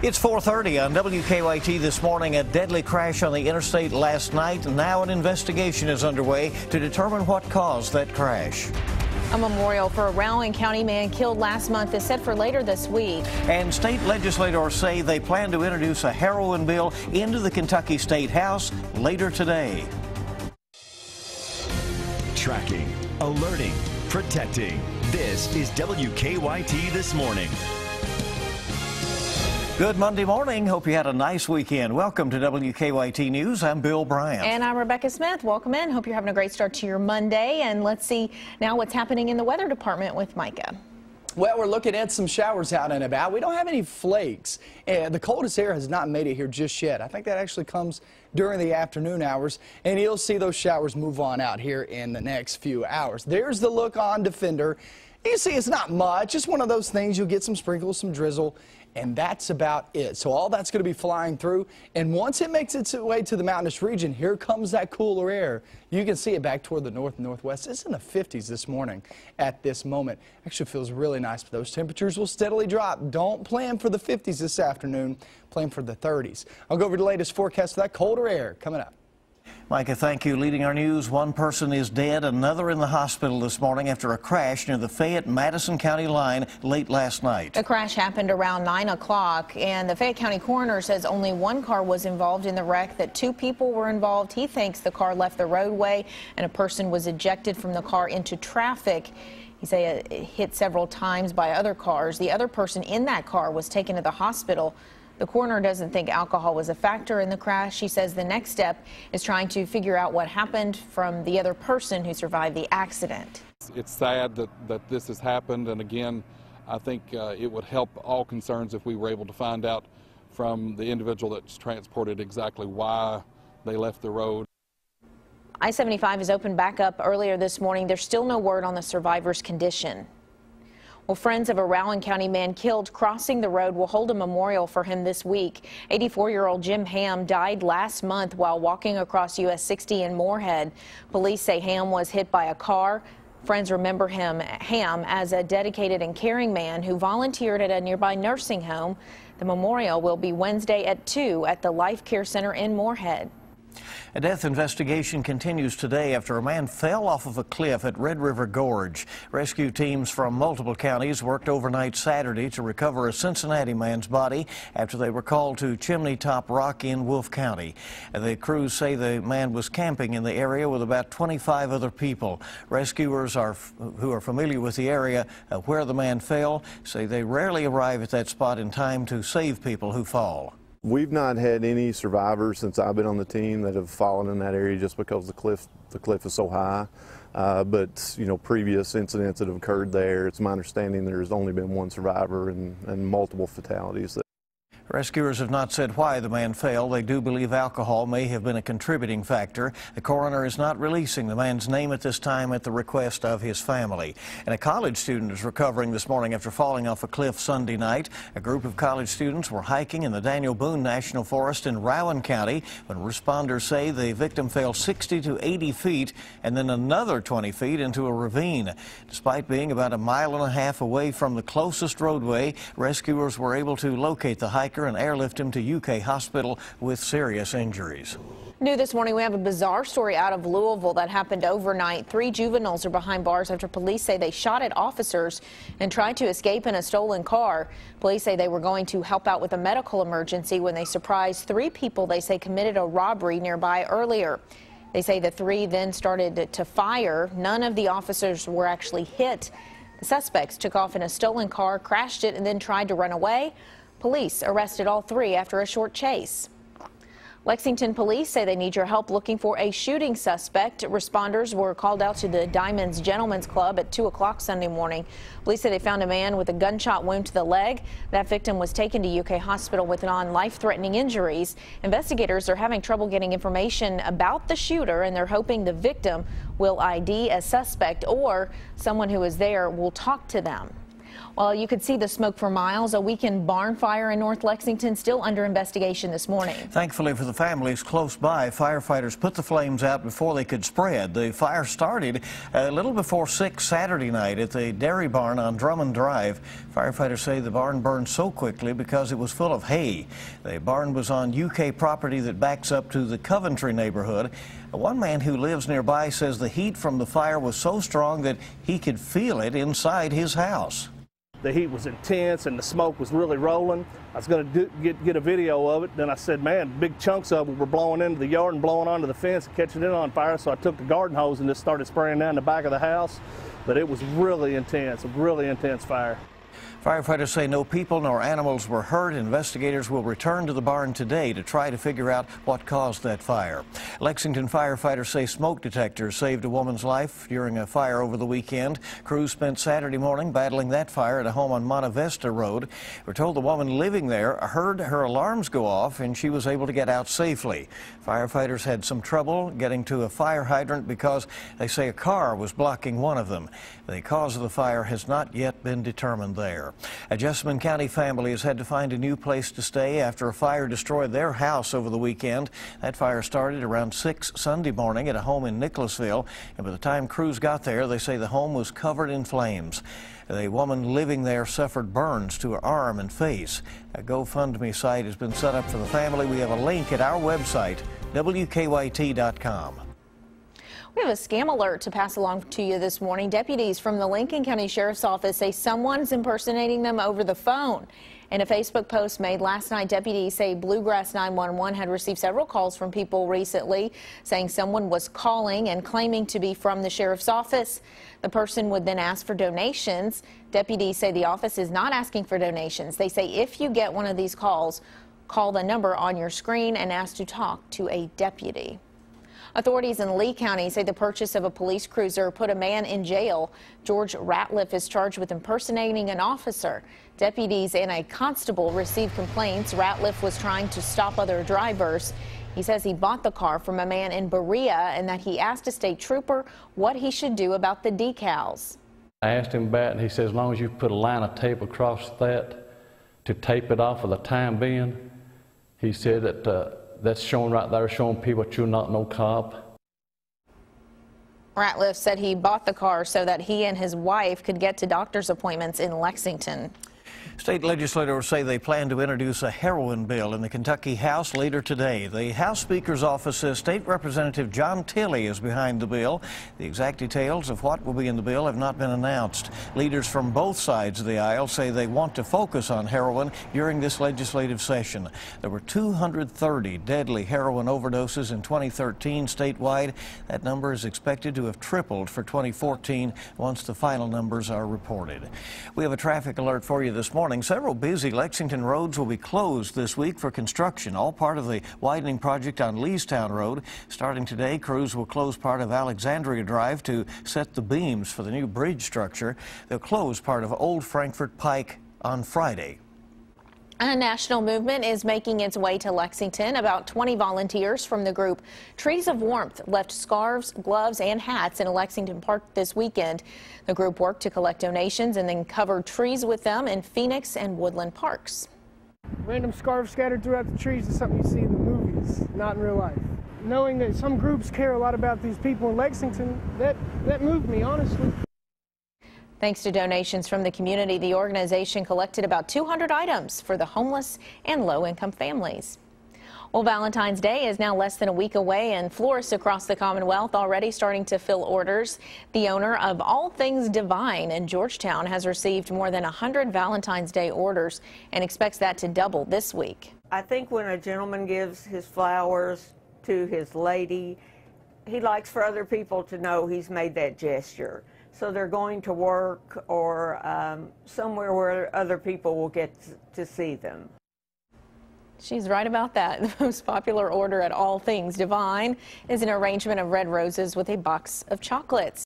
It's 4:30 on WKYT this morning. A deadly crash on the interstate last night. Now an investigation is underway to determine what caused that crash. A memorial for a Rowan County man killed last month is set for later this week. And state legislators say they plan to introduce a heroin bill into the Kentucky State House later today. Tracking, alerting, protecting. This is WKYT This Morning. Good Monday morning. Hope you had a nice weekend. Welcome to WKYT News. I'm Bill Bryant. And I'm Rebecca Smith. Welcome in. Hope you're having a great start to your Monday. And let's see now what's happening in the weather department with Micah. Well, we're looking at some showers out and about. We don't have any flakes. The coldest air has not made it here just yet. I think that actually comes during the afternoon hours, and you'll see those showers move on out here in the next few hours. There's the look on Defender. You see it's not much. It's one of those things. You'll get some sprinkles, some drizzle, and that's about it. So all that's going to be flying through, and once it makes its way to the mountainous region, here comes that cooler air. You can see it back toward the north and northwest. It's in the 50s this morning at this moment. Actually feels really nice, but those temperatures will steadily drop. Don't plan for the 50s this afternoon. Plan for the 30s. I'll go over the latest forecast for that colder air coming up. Micah, thank you. Leading our news, one person is dead, another in the hospital this morning after a crash near the Fayette-Madison County line late last night. The crash happened around 9 o'clock, and the Fayette County coroner says only one car was involved in the wreck, that two people were involved. He thinks the car left the roadway and a person was ejected from the car into traffic. He said it hit several times by other cars. The other person in that car was taken to the hospital. The coroner doesn't think alcohol was a factor in the crash. She says the next step is trying to figure out what happened from the other person who survived the accident. It's sad that this has happened, and again, I think it would help all concerns if we were able to find out from the individual that's transported exactly why they left the road. I-75 is opened back up earlier this morning. There's still no word on the survivor's condition. Well, friends of a Rowan County man killed crossing the road will hold a memorial for him this week. 84-year-old Jim Ham died last month while walking across US 60 in Moorhead. Police say Ham was hit by a car. Friends remember Ham as a dedicated and caring man who volunteered at a nearby nursing home. The memorial will be Wednesday at 2 at the Life Care Center in Moorhead. A death investigation continues today after a man fell off of a cliff at Red River Gorge. Rescue teams from multiple counties worked overnight Saturday to recover a Cincinnati man's body after they were called to Chimney Top Rock in Wolfe County. The crews say the man was camping in the area with about 25 other people. Rescuers who are familiar with the area where the man fell say they rarely arrive at that spot in time to save people who fall. We've not had any survivors since I've been on the team that have fallen in that area just because the cliff is so high. But you know, previous incidents that have occurred there, it's my understanding there's only been one survivor and multiple fatalities. Rescuers have not said why the man fell. They do believe alcohol may have been a contributing factor. The coroner is not releasing the man's name at this time at the request of his family. And a college student is recovering this morning after falling off a cliff Sunday night. A group of college students were hiking in the Daniel Boone National Forest in Rowan County when responders say the victim fell 60 to 80 feet and then another 20 feet into a ravine. Despite being about a mile and a half away from the closest roadway, rescuers were able to locate the hiker and airlift him to UK Hospital with serious injuries. New this morning, we have a bizarre story out of Louisville that happened overnight. 3 juveniles are behind bars after police say they shot at officers and tried to escape in a stolen car. Police say they were going to help out with a medical emergency when they surprised 3 people they say committed a robbery nearby earlier. They say the 3 then started to fire. None of the officers were actually hit. The suspects took off in a stolen car, crashed it, and then tried to run away. Police arrested all 3 after a short chase. Lexington police say they need your help looking for a shooting suspect. Responders were called out to the Diamonds Gentlemen's Club at 2 o'clock Sunday morning. Police say they found a man with a gunshot wound to the leg. That victim was taken to UK Hospital with non-life-threatening injuries. Investigators are having trouble getting information about the shooter, and they're hoping the victim will ID a suspect or someone who is there will talk to them. Well, you could see the smoke for miles. A weekend barn fire in North Lexington still under investigation this morning. Thankfully for the families close by, firefighters put the flames out before they could spread. The fire started a little before 6 Saturday night at the dairy barn on Drummond Drive. Firefighters say the barn burned so quickly because it was full of hay. The barn was on UK property that backs up to the Coventry neighborhood. One man who lives nearby says the heat from the fire was so strong that he could feel it inside his house. The heat was intense and the smoke was really rolling. I was going to get a video of it. Then I said, man, big chunks of it were blowing into the yard and blowing onto the fence and catching it on fire. So I took the garden hose and just started spraying down the back of the house. But it was really intense, a really intense fire. Firefighters say no people nor animals were hurt. Investigators will return to the barn today to try to figure out what caused that fire. Lexington firefighters say smoke detectors saved a woman's life during a fire over the weekend. Crews spent Saturday morning battling that fire at a home on Monte Vista Road. We're told the woman living there heard her alarms go off and she was able to get out safely. Firefighters had some trouble getting to a fire hydrant because they say a car was blocking one of them. The cause of the fire has not yet been determined there. A Jessamine County family has had to find a new place to stay after a fire destroyed their house over the weekend. That fire started around 6 Sunday morning at a home in Nicholasville, and by the time crews got there, they say the home was covered in flames. The woman living there suffered burns to her arm and face. A GoFundMe site has been set up for the family. We have a link at our website, WKYT.com. We have a scam alert to pass along to you this morning. Deputies from the Lincoln County Sheriff's Office say someone's impersonating them over the phone. In a Facebook post made last night, deputies say Bluegrass 911 had received several calls from people recently saying someone was calling and claiming to be from the sheriff's office. The person would then ask for donations. Deputies say the office is not asking for donations. They say if you get one of these calls, call the number on your screen and ask to talk to a deputy. Authorities in Lee County say the purchase of a police cruiser put a man in jail. George Ratliff is charged with impersonating an officer. Deputies and a constable received complaints Ratliff was trying to stop other drivers. He says he bought the car from a man in Berea and that he asked a state trooper what he should do about the decals. I asked him about it, and he says as long as you put a line of tape across that to tape it off for the time being, he said that that's showing right there, showing people that you're not no cop. Ratliff said he bought the car so that he and his wife could get to doctor's appointments in Lexington. State legislators say they plan to introduce a heroin bill in the Kentucky House later today. The House Speaker's office says State Representative John Tilley is behind the bill. The exact details of what will be in the bill have not been announced. Leaders from both sides of the aisle say they want to focus on heroin during this legislative session. There were 230 deadly heroin overdoses in 2013 statewide. That number is expected to have tripled for 2014 once the final numbers are reported. We have a traffic alert for you this morning. Several busy Lexington roads will be closed this week for construction, all part of the widening project on Leestown Road. Starting today, crews will close part of Alexandria Drive to set the beams for the new bridge structure. They'll close part of Old Frankfort Pike on Friday. A national movement is making its way to Lexington. About 20 volunteers from the group Trees of Warmth left scarves, gloves, and hats in a Lexington park this weekend. The group worked to collect donations and then covered trees with them in Phoenix and Woodland parks. Random scarves scattered throughout the trees is something you see in the movies, not in real life. Knowing that some groups care a lot about these people in Lexington, that moved me, honestly. Thanks to donations from the community, the organization collected about 200 items for the homeless and low-income families. Well, Valentine's Day is now less than a week away, and florists across the Commonwealth already starting to fill orders. The owner of All Things Divine in Georgetown has received more than 100 Valentine's Day orders and expects that to double this week. I think when a gentleman gives his flowers to his lady, he likes for other people to know he's made that gesture. So they're going to work or somewhere where other people will get to see them. She's right about that. The most popular order at All Things Divine is an arrangement of red roses with a box of chocolates.